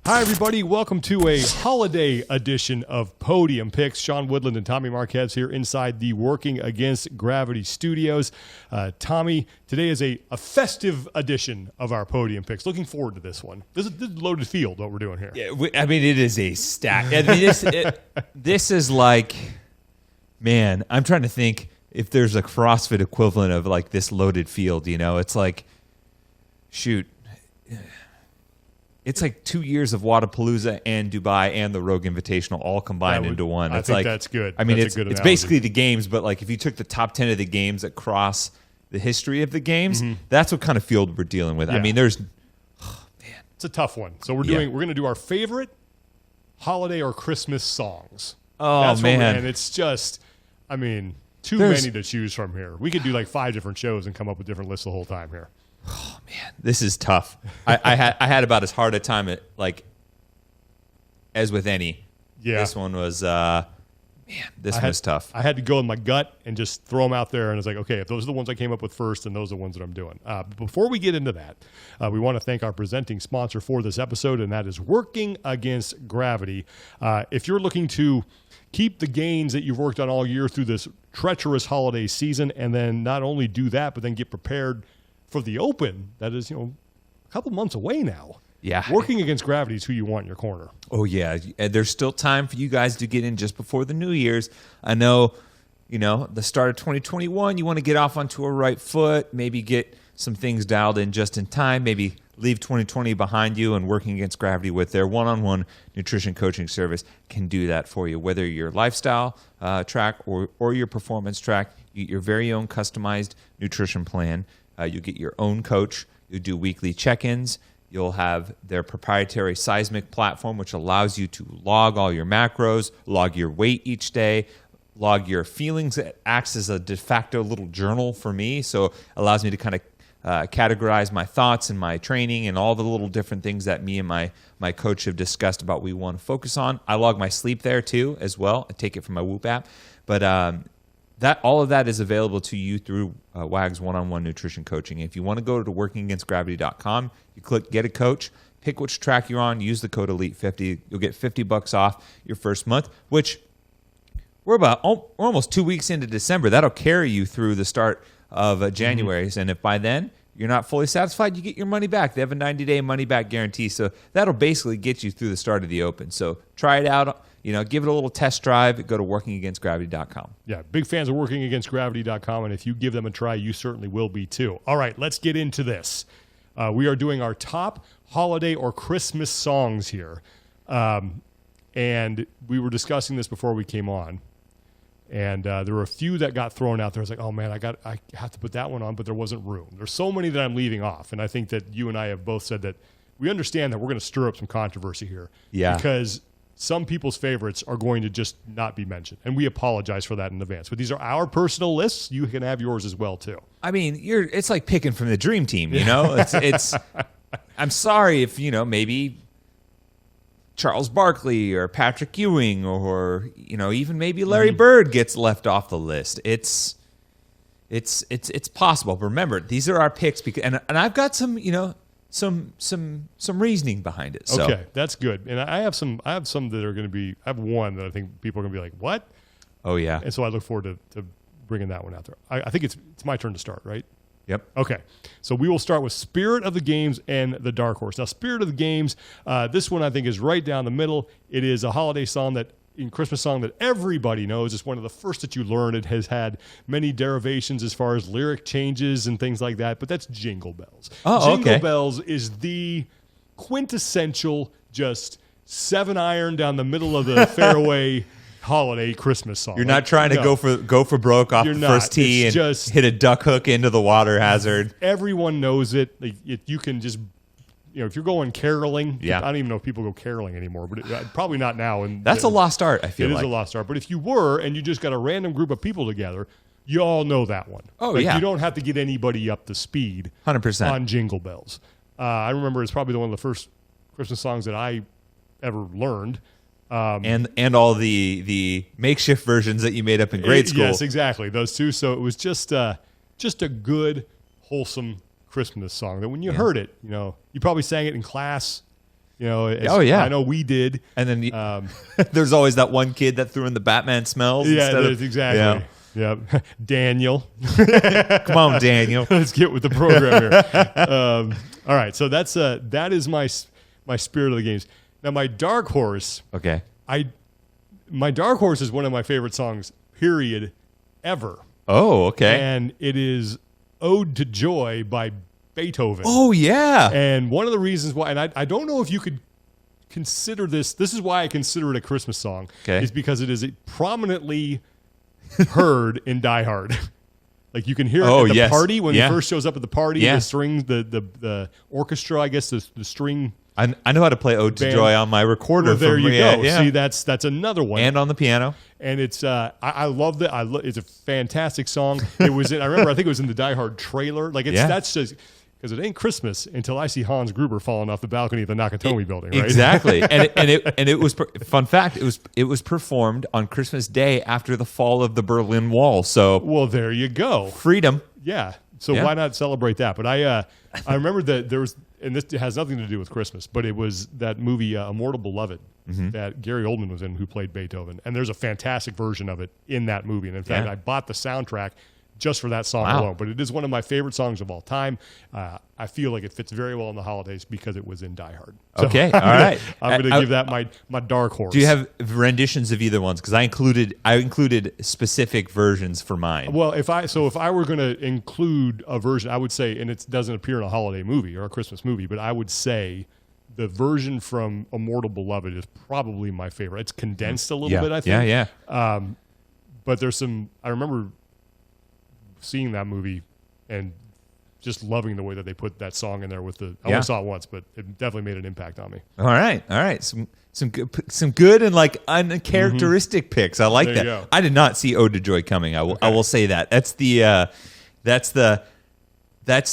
Hi, everybody. Welcome to a holiday edition of Podium Picks. Sean Woodland and Tommy Marquez here inside the Working Against Gravity studios. Tommy, today is a festive edition of our Podium Picks. Looking forward to this one. This is loaded field, what we're doing here. Yeah, it is a stack. I mean, this is like, man, I'm trying to think if there's a CrossFit equivalent of like this loaded field, you know? It's like, shoot. It's like 2 years of Wadapalooza and Dubai and the Rogue Invitational all combined into one. I think that's good. I mean, that's it's basically the games, but like if you took the top 10 of the games across the history of the games, that's what kind of field we're dealing with. Yeah. I mean, man, it's a tough one. So we're going to do our favorite holiday or Christmas songs. Oh, that's man, and it's just, I mean, too many to choose from here. We could do like 5 different shows and come up with different lists the whole time here. Oh man, this is tough. I had about as hard a time as with any. Yeah, this one was was tough. I had to go in my gut and just throw them out there, and it's like, okay, if those are the ones I came up with first, then those are the ones that I'm doing. Before we get into that, we want to thank our presenting sponsor for this episode, and that is Working Against Gravity. If you're looking to keep the gains that you've worked on all year through this treacherous holiday season, and then not only do that, but then get prepared for the Open, that is, a couple months away now. Yeah. Working Against Gravity is who you want in your corner. Oh, yeah. And there's still time for you guys to get in just before the New Year's. I know, the start of 2021, you want to get off onto a right foot, maybe get some things dialed in just in time, maybe leave 2020 behind you, and Working Against Gravity with their one-on-one nutrition coaching service can do that for you. Whether your lifestyle track or your performance track, you get your very own customized nutrition plan. You get your own coach. You do weekly check-ins. You'll have their proprietary seismic platform, which allows you to log all your macros, log your weight each day, log your feelings. It acts as a de facto little journal for me, so it allows me to kind of categorize my thoughts and my training and all the little different things that me and my coach have discussed about we want to focus on. I log my sleep there too as well. I take it from my Whoop app. But all of that is available to you through WAG's one-on-one nutrition coaching. If you want to go to workingagainstgravity.com, you click Get a Coach, pick which track you're on, use the code ELITE50. You'll get $50 off your first month, which we're almost 2 weeks into December. That'll carry you through the start of January. And if by then you're not fully satisfied, you get your money back. They have a 90-day money-back guarantee. So that'll basically get you through the start of the Open. So try it out. Give it a little test drive. Go to workingagainstgravity.com. Yeah, big fans of workingagainstgravity.com, and if you give them a try, you certainly will be too. All right, let's get into this. We are doing our top holiday or Christmas songs here, and we were discussing this before we came on, and there were a few that got thrown out there. I was like, oh man, I have to put that one on, but there wasn't room. There's so many that I'm leaving off, and I think that you and I have both said that we understand that we're going to stir up some controversy here. Yeah, because some people's favorites are going to just not be mentioned, and we apologize for that in advance. But these are our personal lists. You can have yours as well too. I mean, it's like picking from the dream team, It's I'm sorry if maybe Charles Barkley or Patrick Ewing or even maybe Larry Bird gets left off the list. It's possible. But remember, these are our picks because and I've got some some reasoning behind it. So. Okay, that's good. And I have some that are going to be. I have one that I think people are going to be like, "What?" Oh yeah. And so I look forward to bringing that one out there. I think it's my turn to start, right? Yep. Okay. So we will start with Spirit of the Games and the Dark Horse. Now, Spirit of the Games, this one I think is right down the middle. It is a holiday song Christmas song that everybody knows. It's one of the first that you learn. It has had many derivations as far as lyric changes and things like that, but that's Jingle Bells. Oh, Jingle Bells is the quintessential just 7-iron down the middle of the fairway holiday Christmas song. You're not trying to go for broke off the first tee and just hit a duck hook into the water hazard. Everyone knows it. You can just if you're going caroling, yeah. I don't even know if people go caroling anymore, but probably not now. And that's a lost art, I feel like. It is a lost art. But if you were, and you just got a random group of people together, you all know that one. Oh, yeah. You don't have to get anybody up to speed 100% on Jingle Bells. I remember it's probably one of the first Christmas songs that I ever learned. And all the makeshift versions that you made up in grade school. Yes, exactly. Those two. So it was just a good, wholesome Christmas song that when you heard it, you probably sang it in class Oh, yeah. I know we did. And then there's always that one kid that threw in the Batman smells. Yeah, exactly. Yep. Daniel. Come on, Daniel. Let's get with the program here. All right, so that is my spirit of the games. Now, my dark horse. Okay. My dark horse is one of my favorite songs, period, ever. Oh, okay. And it is "Ode to Joy" by Beethoven. Oh, yeah. And one of the reasons why, and I don't know if you could consider this is why I consider it a Christmas song, is because it is prominently heard in Die Hard. Like you can hear it at the party when it first shows up at the party, the strings, the orchestra, I guess, the string. I know how to play "Ode to Joy" on my recorder. Well, there you go. Yeah. See, that's another one. And on the piano. And it's I love that. It's a fantastic song. It was I think it was in the Die Hard trailer. Like that's just because it ain't Christmas until I see Hans Gruber falling off the balcony of the Nakatomi building. Right? Exactly. and it was fun fact. It was performed on Christmas Day after the fall of the Berlin Wall. So well, there you go. Freedom. Yeah. So why not celebrate that? But I remember that there was. And this has nothing to do with Christmas, but it was that movie Immortal Beloved that Gary Oldman was in, who played Beethoven. And there's a fantastic version of it in that movie. And in fact, I bought the soundtrack just for that song alone. But it is one of my favorite songs of all time. I feel like it fits very well in the holidays because it was in Die Hard. So okay, all right. I'm going to give that my dark horse. Do you have renditions of either ones? Because I included specific versions for mine. Well, if I were going to include a version, I would say, and it doesn't appear in a holiday movie or a Christmas movie, but I would say the version from Immortal Beloved is probably my favorite. It's condensed a little bit, I think. Yeah. But there's some. I remember seeing that movie and just loving the way that they put that song in there with the. I only saw it once, but it definitely made an impact on me. All right. Some good and like uncharacteristic picks. I like that. I did not see "Ode to Joy" coming. I will say that. That's the. It's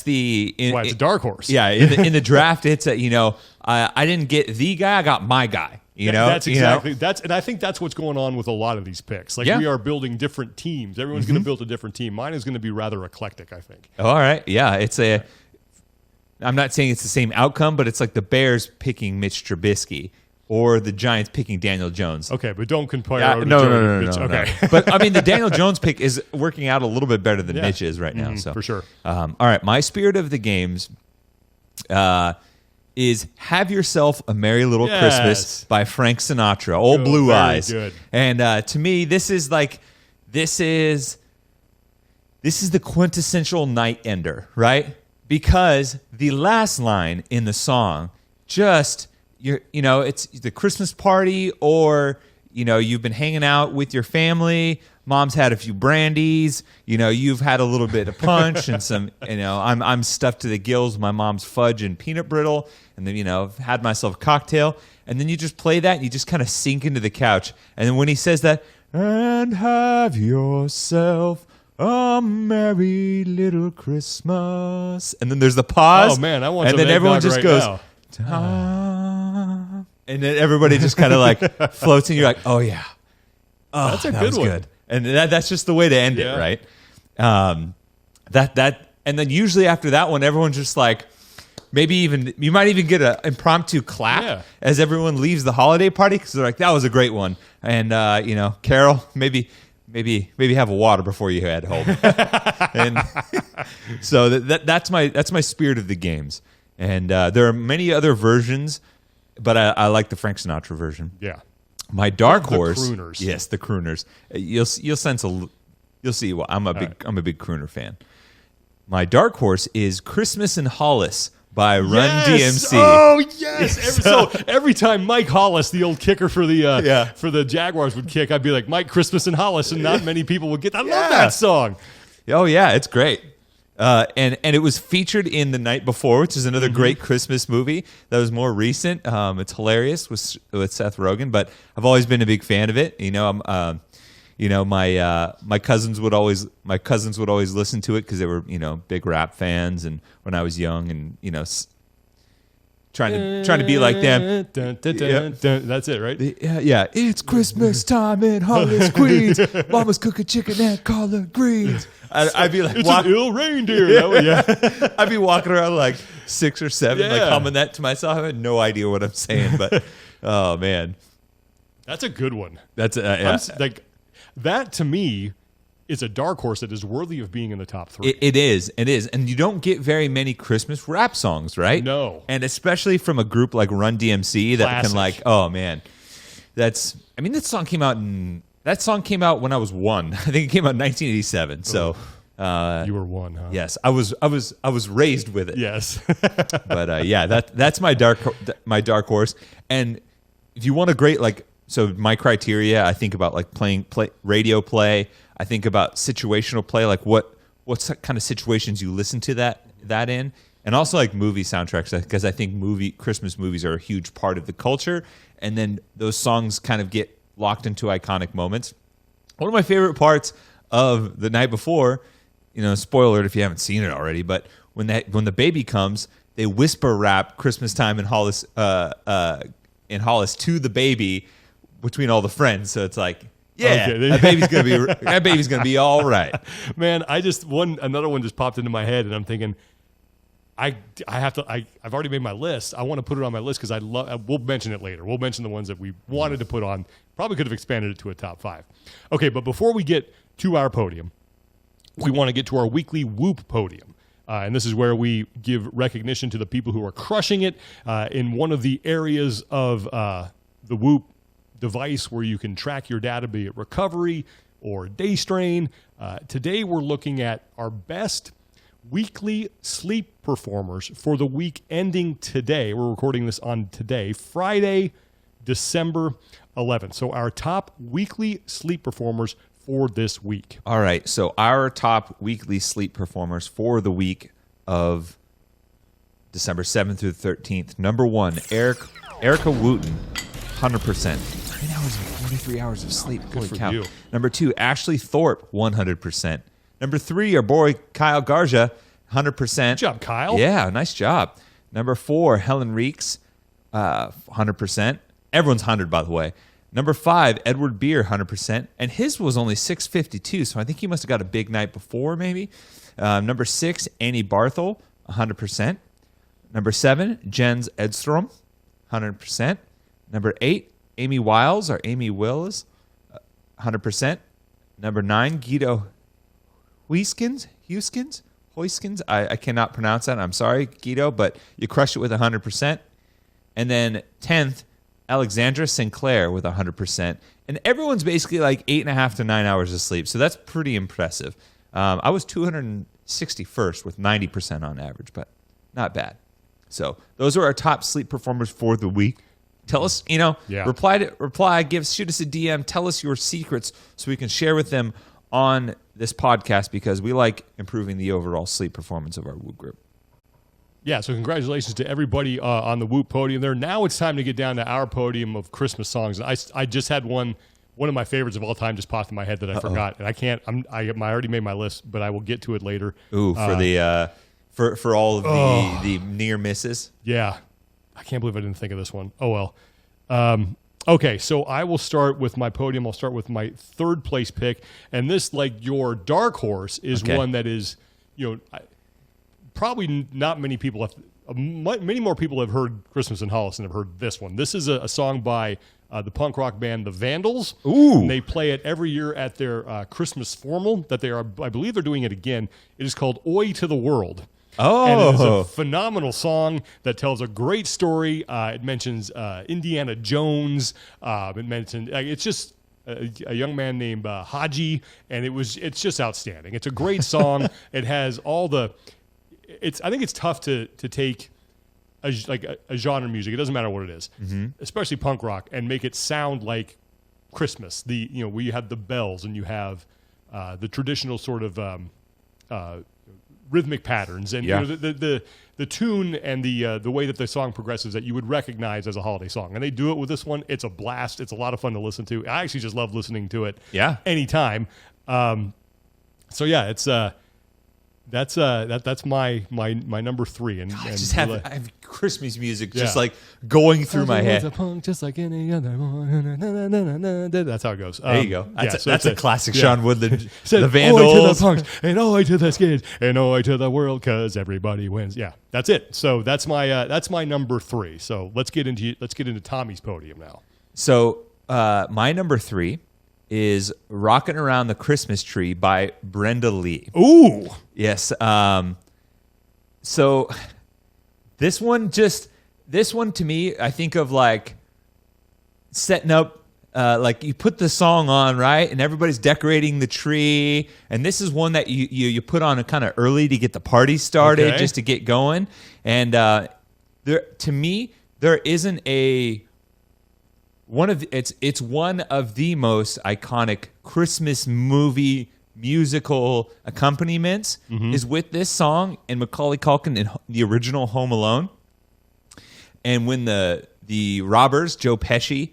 a dark horse. Yeah, in the draft, it's I didn't get the guy. I got my guy. That's exactly and I think that's what's going on with a lot of these picks. Like we are building different teams. Everyone's going to build a different team. Mine is going to be rather eclectic, I think. All right, yeah, I'm not saying it's the same outcome, but it's like the Bears picking Mitch Trubisky or the Giants picking Daniel Jones. Okay, but don't compare. No. Okay, but I mean the Daniel Jones pick is working out a little bit better than Mitch is right now. So for sure. All right, my spirit of the games. Is "Have Yourself a Merry Little Christmas" by Frank Sinatra, Old Blue Eyes. Good. And to me, this is the quintessential night ender, right? Because the last line in the song, it's the Christmas party, or you've been hanging out with your family. Mom's had a few brandies. You've had a little bit of punch and some. I'm stuffed to the gills with my mom's fudge and peanut brittle, and then I've had myself a cocktail, and then you just play that, and you just kind of sink into the couch, and then when he says that, and have yourself a merry little Christmas, and then there's the pause. Oh man, I want. And some then everyone just right goes. now. And then everybody just kind of like floats, and you're like, oh yeah. Oh, that's a good one. Good. And that's just the way to end it, right? And then usually after that one, everyone's just like, you might even get an impromptu clap as everyone leaves the holiday party because they're like, that was a great one. And Carol, maybe have a water before you head home. And so that's my spirit of the games. And there are many other versions, but I like the Frank Sinatra version. Yeah. My dark horse, crooners. Yes, the crooners. You'll sense you'll see. Well, I'm a big crooner fan. My dark horse is "Christmas in Hollis" by Run DMC. Oh yes! Every time Mike Hollis, the old kicker for the Jaguars, would kick, I'd be like, "Mike, Christmas in Hollis," and not many people would get. I love that song. Oh yeah, it's great. And it was featured in The Night Before, which is another great Christmas movie that was more recent. It's hilarious with Seth Rogen, but I've always been a big fan of it. My cousins would always listen to it because they were big rap fans, and when I was young, and trying to be like them. Dun, dun, dun, Yeah. dun. That's it, right? Yeah. It's Christmas time in Hollis, Queens. Mama's cooking chicken and collard greens. I'd be like, It's an ill reindeer. That way, yeah. I'd be walking around like 6 or 7, like Yeah. humming that to myself. I had no idea what I'm saying, but oh man, That's a good one. that's Like that to me is a dark horse that is worthy of being in the top 3. It is, and you don't get very many Christmas rap songs, right? No. And especially from a group like Run DMC that Classic. can like, oh man, that song came out when I was 1. I think it came out in 1987. So You were 1, huh? yes, I was raised with it. Yes. But yeah, that's my dark horse. And if you want a great so my criteria, I think about like radio play. I think about situational play, like what kind of situations you listen to that in, and also like movie soundtracks, because I think Christmas movies are a huge part of the culture, and then those songs kind of get locked into iconic moments. One of my favorite parts of the night before, spoiler alert if you haven't seen it already, but when the baby comes, they whisper rap "Christmas Time" in Hollis to the baby between all the friends. So it's like, yeah, Okay. that baby's gonna be all right. Man, another one just popped into my head, and I'm thinking, I've already made my list. I want to put it on my list because we'll mention it later. We'll mention the ones that we wanted to put on. Probably could have expanded it to a top 5. Okay, but before we get to our podium, we want to get to our weekly Whoop podium. And this is where we give recognition to the people who are crushing it in one of the areas of the Whoop device where you can track your data, be it recovery or day strain. Today we're looking at our best weekly sleep performers for the week ending today. We're recording this on today, Friday, December 11th. So our top weekly sleep performers for this week. All right, so our top weekly sleep performers for the week of December 7th through the 13th. Number 1, Erica Wooten, 100%. 9 hours and 43 hours of sleep. Holy for cow. you. Number 2, Ashley Thorpe, 100%. Number 3, our boy Kyle Garza, 100%. Good job, Kyle. Yeah, nice job. Number 4, Helen Reeks, 100%. Everyone's 100, by the way. Number 5, Edward Beer, 100%. And his was only 652, so I think he must have got a big night before, maybe. Number 6, Annie Barthel, 100%. Number 7, Jens Edstrom, 100%. Number 8, Amy Wiles, or Amy Wills, 100%. Number 9, Guido Huiskins. I cannot pronounce that. I'm sorry, Guido, but you crushed it with 100%. And then 10th, Alexandra Sinclair with 100%. And everyone's basically like 8.5 to 9 hours of sleep. So that's pretty impressive. I was 261st with 90% on average, but not bad. So those are our top sleep performers for the week. Tell us, reply, shoot us a DM. Tell us your secrets so we can share with them on this podcast, because we like improving the overall sleep performance of our Whoop group. Yeah, so congratulations to everybody on the Whoop podium there. Now it's time to get down to our podium of Christmas songs. And I just had one of my favorites of all time just popped in my head that I forgot, and I already made my list, but I will get to it later. Ooh, for all of the near misses. Yeah, I can't believe I didn't think of this one. Oh well. Okay, so I will start with my podium. I'll start with my third place pick, and this, like your dark horse, is one that is, probably not many people have. Many more people have heard Christmas in Hollis than have heard this one. This is a song by the punk rock band The Vandals. Ooh. And they play it every year at their Christmas formal that they are. I believe they're doing it again. It is called "Oi to the World." Oh. And it is a phenomenal song that tells a great story. It mentions Indiana Jones. It mentions it's just a young man named Haji, and it's just outstanding. It's a great song. It has all the. I think it's tough to take a genre music. It doesn't matter what it is, especially punk rock, and make it sound like Christmas. Where you have the bells and you have the traditional sort of rhythmic patterns, and the tune and the way that the song progresses that you would recognize as a holiday song. And they do it with this one. It's a blast. It's a lot of fun to listen to. I actually just love listening to it. Yeah. Anytime. So yeah, it's That's my number 3. And I and just have, le- I have Christmas music just Yeah. like going through my Was head. a punk just like any other one. That's how it goes. There you go. That's, so that's a it's classic yeah. Sean Woodland. Said, The "Oi to the Vandals. punks, and oi to the skids, and oi to the world, because everybody wins." Yeah, that's it. So that's my number 3. So let's get into Tommy's podium now. So my number 3 is "Rockin' Around the Christmas Tree" by Brenda Lee. Ooh, Yes. So this one to me, I think of like setting up, like you put the song on, right? And everybody's decorating the tree. And this is one that you put on kind of early to get the party started, Okay. just to get going. And to me, there isn't it's one of the most iconic Christmas movie musical accompaniments is with this song and Macaulay Culkin in the original Home Alone. And when the robbers, Joe Pesci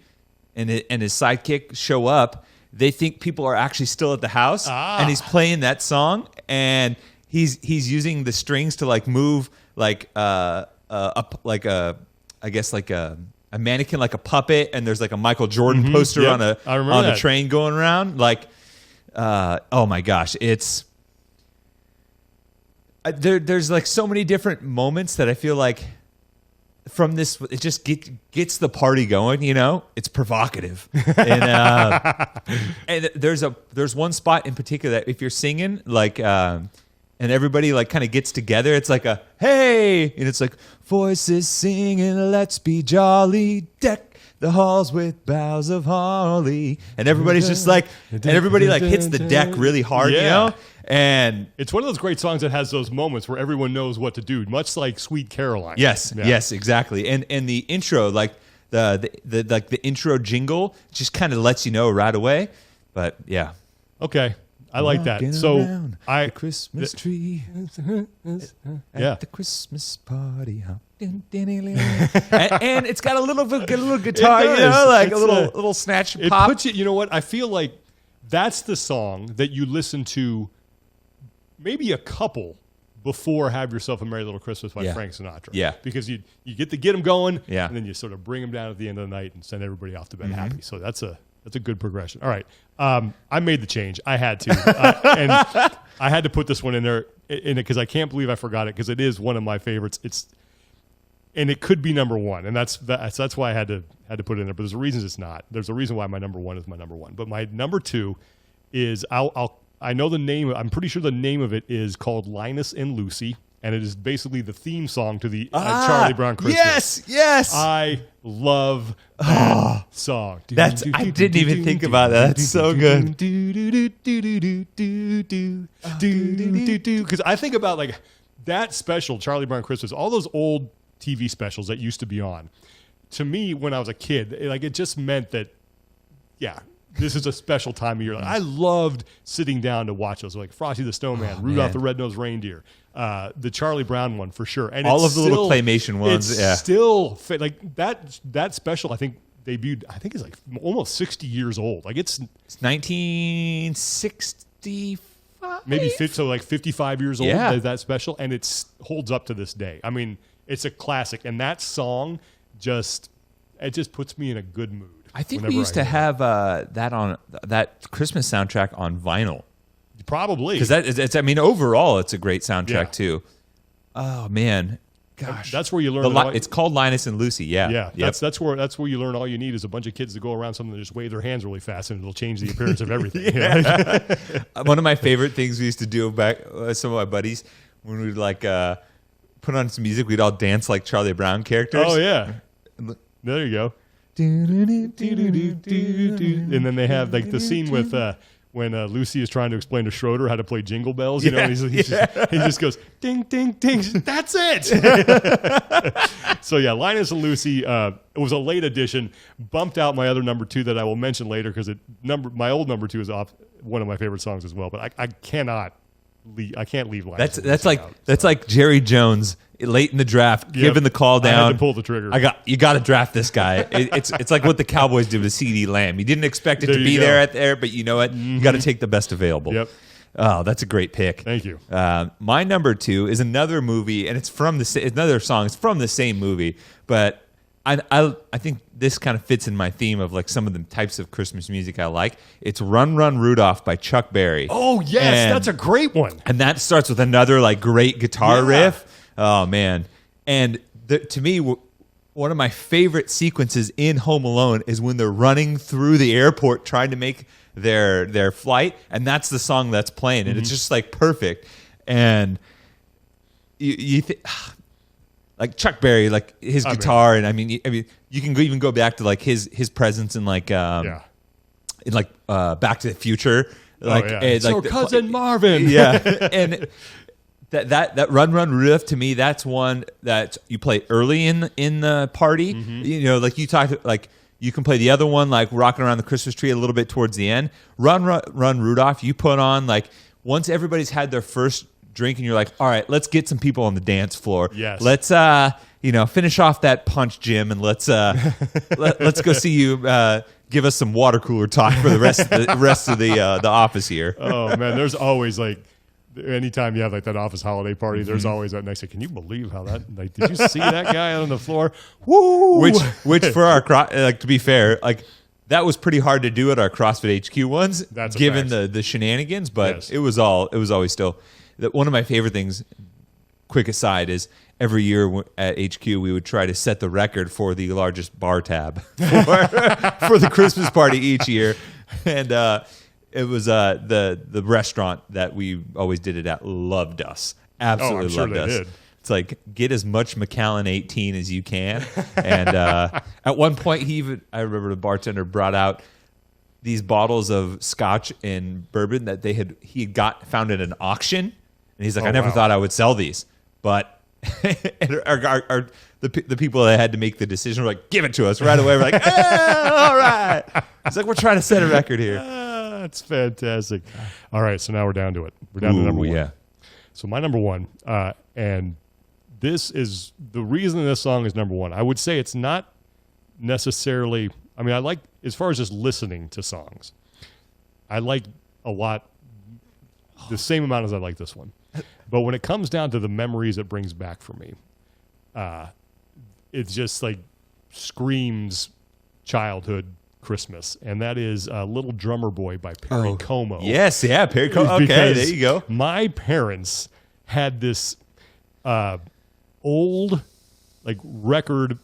and his sidekick, show up, they think people are actually still at the house, and he's playing that song, and he's using the strings to like move like up like a mannequin, like a puppet, and there's like a Michael Jordan poster Yep. on a I remember that. train going around. Like, oh my gosh, it's there's like so many different moments that I feel like from this, it just gets the party going. You know, it's provocative, and there's one spot in particular that if you're singing like. And everybody like kind of gets together. It's like a hey, and it's like voices singing, let's be jolly, deck the halls with boughs of holly, and everybody's just like, and everybody like hits the deck really hard, you Yeah. know. And it's one of those great songs that has those moments where everyone knows what to do, much like "Sweet Caroline." yes, Yeah. yes, exactly. And the intro, like the intro jingle, just kind of lets you know right away. But yeah. Okay, I like that. Rocking So around I the Christmas tree Yeah. at the Christmas party. And it's got a little guitar, It you does. know, like It's a little snatch it pop. puts you. You know what? I feel like that's the song that you listen to maybe a couple before "Have Yourself a Merry Little Christmas" by Yeah. Frank Sinatra. Yeah. because you get them going, Yeah. and then you sort of bring them down at the end of the night and send everybody off to bed Mm-hmm. happy. So that's a good progression. All right, I made the change. I had to, and I had to put this one in there because I can't believe I forgot it because it is one of my favorites. And it could be number 1, and that's why I had to put it in there. But there's a reason it's not. There's a reason why my number 1 is my number 1. But my number 2 is I know the name. I'm pretty sure the name of it is called "Linus and Lucy," and it is basically the theme song to the Charlie Brown Christmas. Yes. I love that song. I didn't even think about that. That's so good. Because I think about like that special, Charlie Brown Christmas, all those old TV specials that used to be on. To me, when I was a kid, it just meant that, yeah, this is a special time of year. Like, I loved sitting down to watch those, like Frosty the Snowman, Rudolph man. the Red-Nosed Reindeer, the Charlie Brown one for sure, and All it's of the little claymation ones, It's yeah. still like that special. I think debuted. I think it's like almost 60 years old. Like it's 1965. maybe 55 years old. Yeah. That special, and it holds up to this day. I mean, it's a classic, and that song just puts me in a good mood. I think we whenever used to hear have that on that Christmas soundtrack on vinyl. it. Probably Because it's I mean, overall, it's a great soundtrack Yeah. too. Oh man, gosh, that's where you learn. it's called Linus and Lucy. Yeah, Yeah, Yep. that's where you learn all you need is a bunch of kids to go around something and just wave their hands really fast, and it'll change the appearance of everything. You know? One of my favorite things we used to do back some of my buddies when we'd like put on some music, we'd all dance like Charlie Brown characters. Oh yeah, there you go. And then they have like the scene with when Lucy is trying to explain to Schroeder how to play Jingle Bells. You know, and he just goes ding ding ding. That's it. So yeah, Linus and Lucy. It was a late addition. Bumped out my other number 2 that I will mention later because my old number 2 is off one of my favorite songs as well. But I can't leave Linus. That's like Jerry Jones late in the draft, giving the call down. I had to pull the trigger. You got to draft this guy. It's like what the Cowboys did with CeeDee Lamb. You didn't expect it There to you be go. there, but you know what? You got to take the best available. Yep. Oh, that's a great pick. Thank you. My number 2 is another movie, and it's from another song. It's from the same movie, but I think this kind of fits in my theme of like some of the types of Christmas music I like. It's "Run Run Rudolph" by Chuck Berry. Oh yes, that's a great one. And that starts with another like great guitar riff. Oh man! And to me, one of my favorite sequences in Home Alone is when they're running through the airport trying to make their flight, and that's the song that's playing, and it's just like perfect. And you like Chuck Berry, like his guitar, and I mean, you can even go back to like his presence in like Back to the Future, like so Cousin Marvin, and that Run Run riff, to me, that's one that you play early in the party. You know, like you talked, like you can play the other one, like Rocking Around the Christmas Tree, a little bit towards the end. Run Rudolph, you put on like once everybody's had their first drink and you're like, all right, let's get some people on the dance floor. Yes. Let's finish off that punch, Jim, and let's let's go see you give us some water cooler talk for the rest of the office here. Oh man, there's always like anytime you have like that office holiday party, there's always that next. Like, can you believe how that? Like, did you see that guy out on the floor? Woo! Which for our to be fair, like that was pretty hard to do at our CrossFit HQ ones, given the shenanigans. But it was always still one of my favorite things. Quick aside is every year at HQ we would try to set the record for the largest bar tab for the Christmas party each year, and it was the restaurant that we always did it at loved us, absolutely loved us. Did. It's like get as much Macallan 18 as you can, and at one point I remember the bartender brought out these bottles of scotch and bourbon that he had found at an auction, and he's like, I never thought I would sell these, but the people that had to make the decision were like, give it to us right away. We're like, all right. It's like we're trying to set a record here. That's fantastic. All right, so now we're down to it. We're down to number one. Yeah. So my number one, and this is the reason this song is number one. I would say it's not necessarily. I mean, I like as far as just listening to songs. I like a lot the same amount as I like this one. But when it comes down to the memories it brings back for me, it's just like screams childhood Christmas, and that is Little Drummer Boy by Perry Como. Yes, yeah, Perry Como. Okay, there you go. My parents had this old like record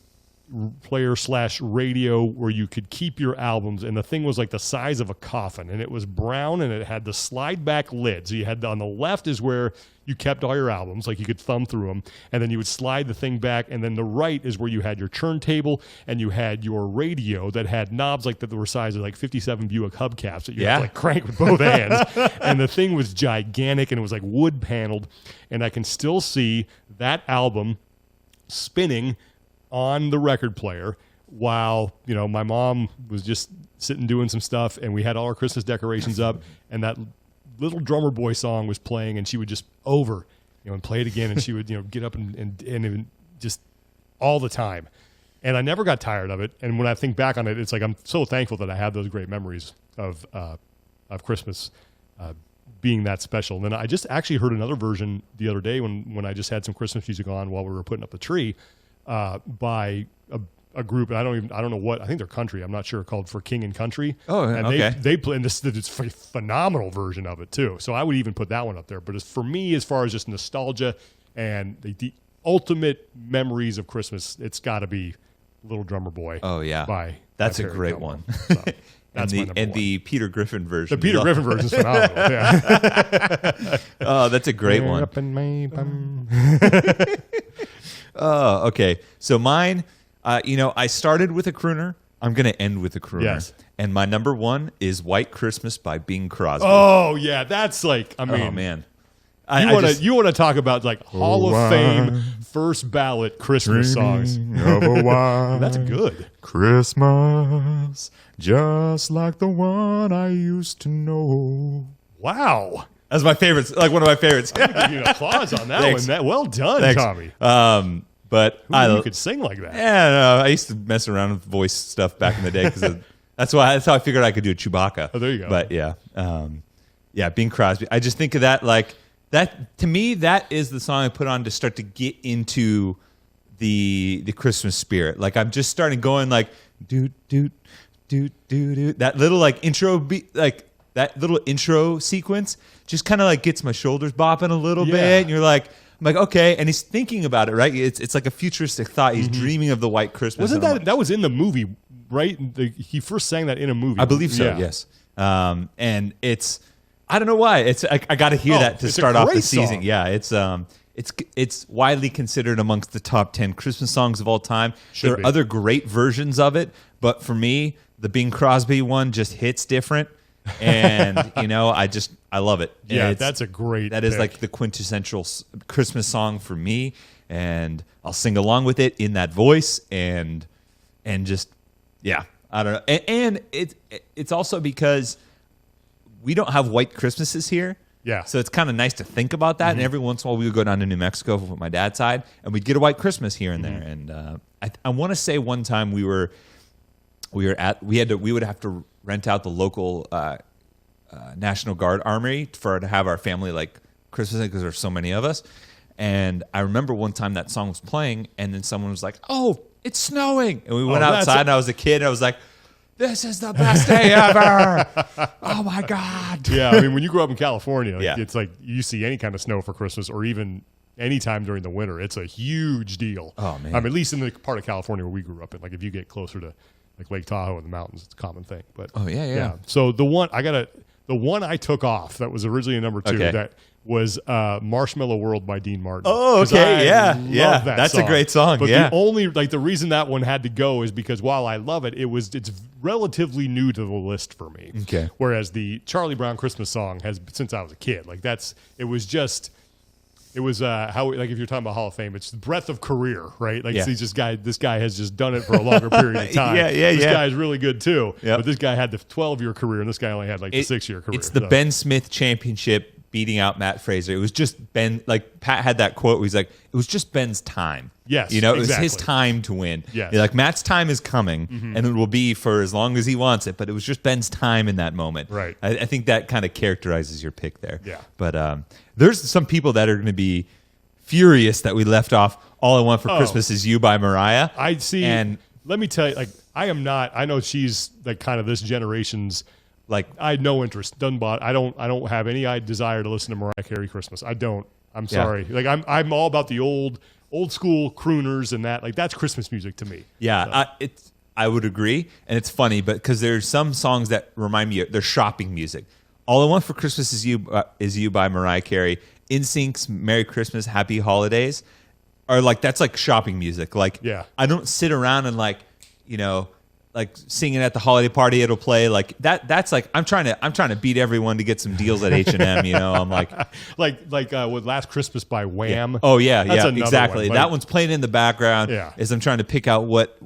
player / radio where you could keep your albums, and the thing was like the size of a coffin, and it was brown, and it had the slide back lid. So you had on the left is where you kept all your albums, like you could thumb through them, and then you would slide the thing back, and then the right is where you had your turntable, and you had your radio that had knobs like that were size of like 57 Buick hubcaps that you had to like crank with both hands. And the thing was gigantic, and it was like wood paneled, and I can still see that album spinning on the record player while, you know, my mom was just sitting doing some stuff, and we had all our Christmas decorations up, and that Little Drummer Boy song was playing, and she would just and play it again, and she would, get up and just all the time. And I never got tired of it. And when I think back on it, it's like I'm so thankful that I have those great memories of Christmas being that special. And then I just actually heard another version the other day when I just had some Christmas music on while we were putting up the tree, by a group, and I don't know what, I think they're country, I'm not sure, called For King and Country. Oh, and okay. They play, and it's a phenomenal version of it too. So I would even put that one up there. But for me, as far as just nostalgia and the ultimate memories of Christmas, it's got to be Little Drummer Boy. Oh yeah, that's a great one. So that's the Peter Griffin version. The Peter Griffin version is phenomenal. Yeah. Oh, that's a great one. Up in my bum. Oh, okay. So mine, I started with a crooner. I'm going to end with a crooner. Yes. And my number one is White Christmas by Bing Crosby. Oh, yeah. That's like, I mean. Oh, man. You want to talk about like Hall of Fame first ballot Christmas songs. That's good. Christmas, just like the one I used to know. Wow. That's my favorite. Like one of my favorites. I'm gonna give you an applause on that one. Well done, Thanks. Tommy. But you could sing like that. Yeah, no, I used to mess around with voice stuff back in the day because that's how I figured I could do a Chewbacca. Oh, there you go. But yeah, Yeah, Bing Crosby. I just think of that like that to me. That is the song I put on to start to get into the Christmas spirit. Like I'm just starting going like do do do do do. That little like intro beat, like that little intro sequence, just kind of like gets my shoulders bopping a little bit. And you're like. I'm like, okay, and he's thinking about it, right? It's like a futuristic thought. He's dreaming of the white Christmas. Wasn't that was in the movie, right? He first sang that in a movie. I believe so. Yeah. Yes. And it's I don't know why. It's I got to hear that to start off the season. Song. Yeah, it's widely considered amongst the top 10 Christmas songs of all time. There are other great versions of it, but for me, the Bing Crosby one just hits different. And I love it. Yeah, that's a great that pick. is like the quintessential Christmas song for me, and I'll sing along with it in that voice, and just I don't know. And it's also because we don't have white Christmases here. Yeah. So it's kind of nice to think about that. And every once in a while we would go down to New Mexico with my dad's side, and we'd get a white Christmas here and there. And I want to say one time we would have to rent out the local National Guard armory to have our family like Christmas because there's so many of us. And I remember one time that song was playing, and then someone was like, "Oh, it's snowing!" And we went outside, and I was a kid, and I was like, "This is the best day ever! Oh my god!" Yeah, I mean, when you grow up in California, Yeah. it's like you see any kind of snow for Christmas, or even any time during the winter, it's a huge deal. Oh man! At least in the part of California where we grew up in, like if you get closer to like Lake Tahoe and the mountains, it's a common thing. But So the one I took off that was originally a number 2 that was Marshmallow World by Dean Martin. Oh, okay, I love that that's song. a great song. But yeah, the only the reason that one had to go is because while I love it, it's relatively new to the list for me. Okay. Whereas the Charlie Brown Christmas song has since I was a kid. It was how like if you're talking about Hall of Fame, it's the breadth of career, right? Like this guy has just done it for a longer period of time. This guy is really good too. Yep. But this guy had the 12-year career, and this guy only had the 6-year career. It's the Ben Smith Championship beating out Matt Fraser. It was just Ben. Like Pat had that quote where he's like, "It was just Ben's time." Yes, it was his time to win. Yes. Like Matt's time is coming, and it will be for as long as he wants it. But it was just Ben's time in that moment. Right. I think that kind of characterizes your pick there. Yeah. But there's some people that are going to be furious that we left off "All I Want for Christmas Is You" by Mariah. I see. And let me tell you, I am not. I know she's kind of this generation's. I had no interest. Doesn't bother. I don't have any desire to listen to Mariah Carey Christmas. I don't. I'm sorry. I'm all about the old school crooners and that. That's Christmas music to me. Yeah, So. I would agree, and it's funny, but because there's some songs that remind me they're shopping music. "All I Want for Christmas Is You" by Mariah Carey. NSYNC's "Merry Christmas, Happy Holidays" are that's like shopping music. I don't sit around and singing at the holiday party. It'll play that. I'm trying to beat everyone to get some deals at H&M. I'm with "Last Christmas" by Wham. Yeah. Oh yeah, That's exactly. one. That one's playing in the background. Yeah. As I'm trying to pick out what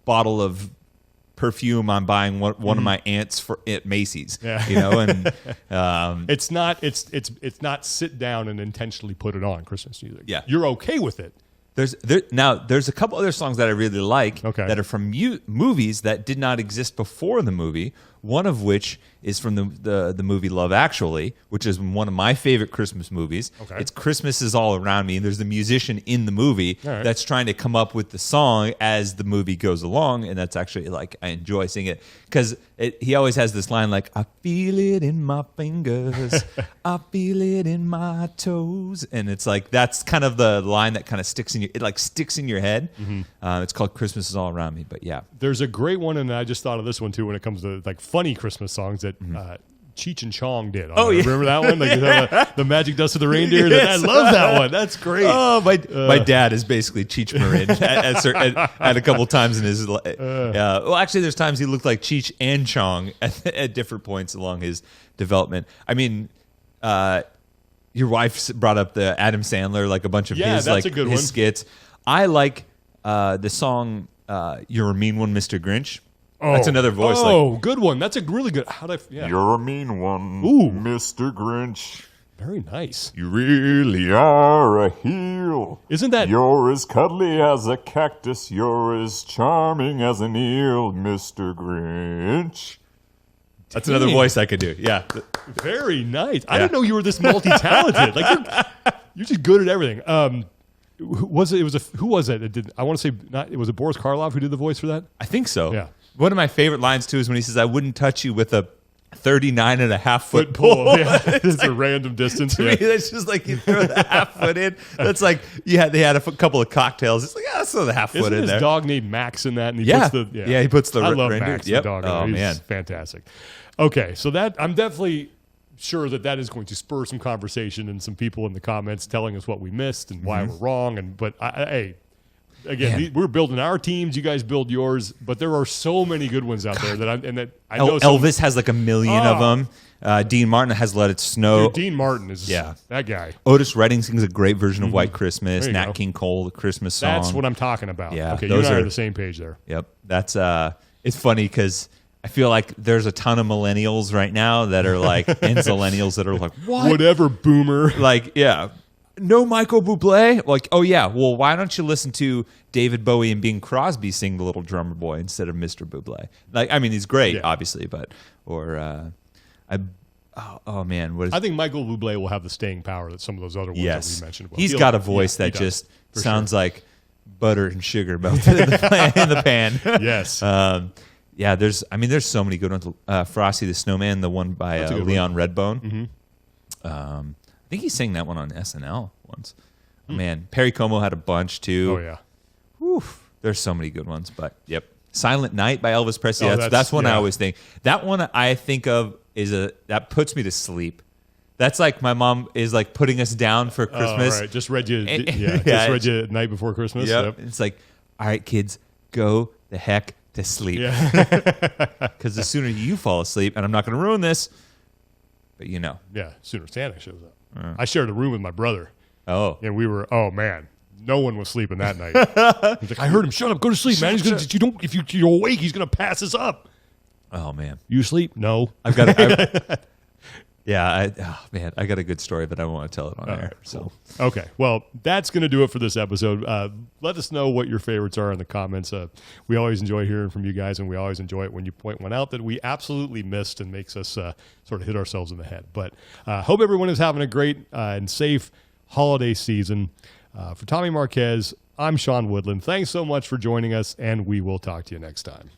bottle of perfume I'm buying one of my aunts at Macy's. Yeah. And it's not sit down and intentionally put it on Christmas music. Yeah. You're okay with it. There's a couple other songs that I really like that are from movies that did not exist before the movie. One of which is from the movie Love Actually, which is one of my favorite Christmas movies. Okay. It's "Christmas Is All Around Me," and there's the musician in the movie that's trying to come up with the song as the movie goes along, and that's actually I enjoy singing it because he always has this line "I feel it in my fingers, I feel it in my toes," and it's that's kind of the line that kind of sticks in your head. Mm-hmm. It's called "Christmas Is All Around Me," but yeah, there's a great one, and I just thought of this one too when it comes to funny Christmas songs that Cheech and Chong did. Remember that one? The Magic Dust of the Reindeer. Yes. I love that one. That's great. Oh, my dad is basically Cheech Marin at a couple times in his life. Well, actually, there's times he looked like Cheech and Chong at different points along his development. I mean, your wife brought up the Adam Sandler, a bunch of his that's a good one. skits. I like the song "You're a Mean One, Mr. Grinch." That's another voice. Good one. That's a really good. You're a mean one, Mr. Grinch. Very nice. You really are a heel. Isn't that? You're as cuddly as a cactus. You're as charming as an eel, Mr. Grinch. That's another voice I could do. Yeah. Very nice. I didn't know you were this multi-talented. Like you're just good at everything. Who was it? Who was it? I want to say was it Boris Karloff who did the voice for that? I think so. Yeah. One of my favorite lines too is when he says, "I wouldn't touch you with a 39.5-foot pole." Yeah, it's a random distance. To me, that's just like you throw the half foot in. That's like they had a couple of cocktails. It's like, let's throw the half foot in his there. dog named Max in that? And he Yeah. puts the, he puts the I love reindeer. Max, Yep. the dog. Oh, He's man. fantastic. Okay, so that I'm definitely sure that is going to spur some conversation and some people in the comments telling us what we missed and why we're wrong. But hey, again, we're building our teams. You guys build yours. But there are so many good ones out there I know. Elvis has like 1 million of them. Dean Martin has Let It Snow. Dude, Dean Martin is that guy. Otis Redding sings a great version of White Christmas. There you Nat go. King Cole, the Christmas song. That's what I'm talking about. Yeah, okay, you those and I are are the same page there. Yep. That's it's funny because I feel like there's a ton of millennials right now that are like, and zillennials that are like, what? Whatever, boomer. Like, yeah. No Michael Bublé? Like, oh yeah, well, why don't you listen to David Bowie and Bing Crosby sing The Little Drummer Boy instead of Mr. Bublé? Like, I mean, he's great, obviously, but, oh man, what is I think Michael Bublé will have the staying power that some of those other ones that we mentioned. He's got a voice that just sounds like butter and sugar melted in the pan. Yes. Yeah, there's so many good ones. Frosty the Snowman, the one by Leon Redbone. I think he sang that one on SNL once. Oh, man, Perry Como had a bunch too. Oh yeah. Whew, there's so many good ones, but yep. Silent Night by Elvis Presley. Oh, That's one I always think. That one I think of that puts me to sleep. That's like my mom is like putting us down for Christmas. Right. Just read you. Just read you Night Before Christmas. Yep. It's like, all right, kids, go the heck to sleep. Because the sooner you fall asleep, and I'm not going to ruin this, but you know. Yeah. Sooner Santa shows up. I shared a room with my brother. Oh. And we were. Oh man. No one was sleeping that night. He's like, I heard him. Shut up. Go to sleep, man. He's gonna. If you're awake, he's gonna pass us up. Oh man. You sleep? No. I've got. Yeah, I got a good story, but I don't want to tell it on air. Cool. So okay, well, that's going to do it for this episode. Let us know what your favorites are in the comments. We always enjoy hearing from you guys, and we always enjoy it when you point one out that we absolutely missed and makes us sort of hit ourselves in the head. But hope everyone is having a great and safe holiday season. For Tommy Marquez, I'm Sean Woodland. Thanks so much for joining us, and we will talk to you next time.